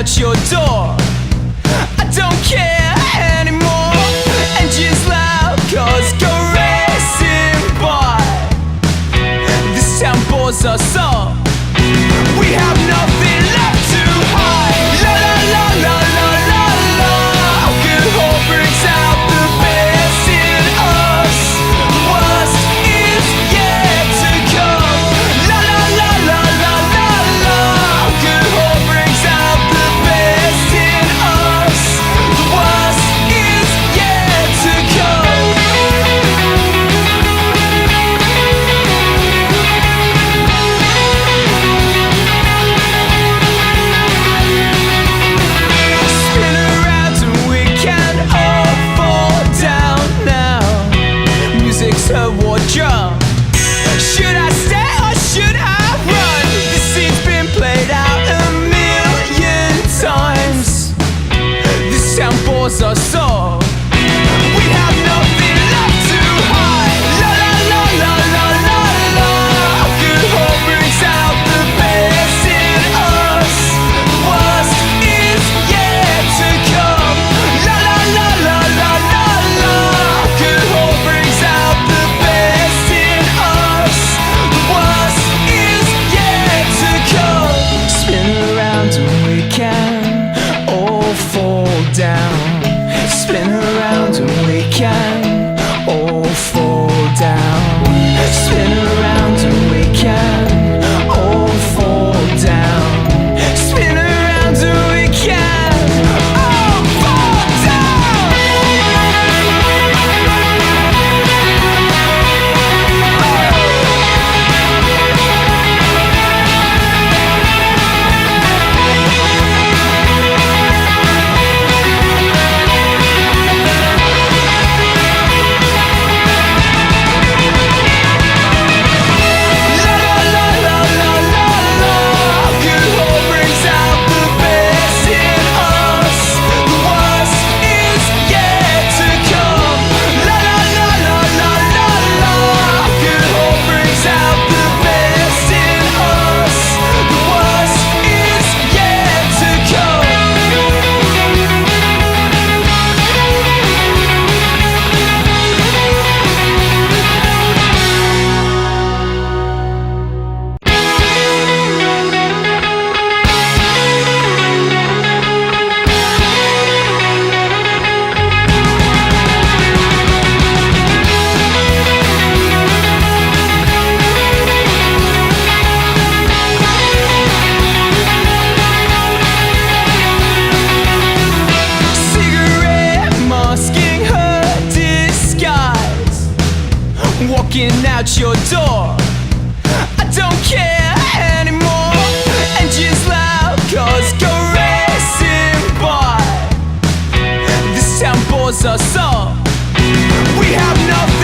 out your door. I don't care anymore. Engines loud, cars go racing by. This town bores us all. We have nothing left to hide. La la la la la la la. Alcohol brings out the best in us. The worst is yet to come. La la la la la la la. Alcohol brings out the best in us. The worst is yet to come. Spin around and we can all fall down now. Music's a war drum. Should I stay or should I run? This scene's been played out a million times. This town bores us all. We have nothing left to hide. La la la la la la la. Alcohol brings out the best in us. The worst is yet to come. La la la la la la la. Alcohol brings out the best in us. The worst is yet to come. Spin around and we can all fall down. Spin around and we can all fall down. Spin around and we can all fall down. Spin around and we can all fall down. La la la la la la la. Alcohol brings out the best in us. The worst is yet to come. La la la la la la la. Alcohol brings out the best in us. The worst is yet to come. Cigarette masking her disguise, walking out your door. I don't care anymore. Engines loud, cars go racing by. This town bores us all. We have nothing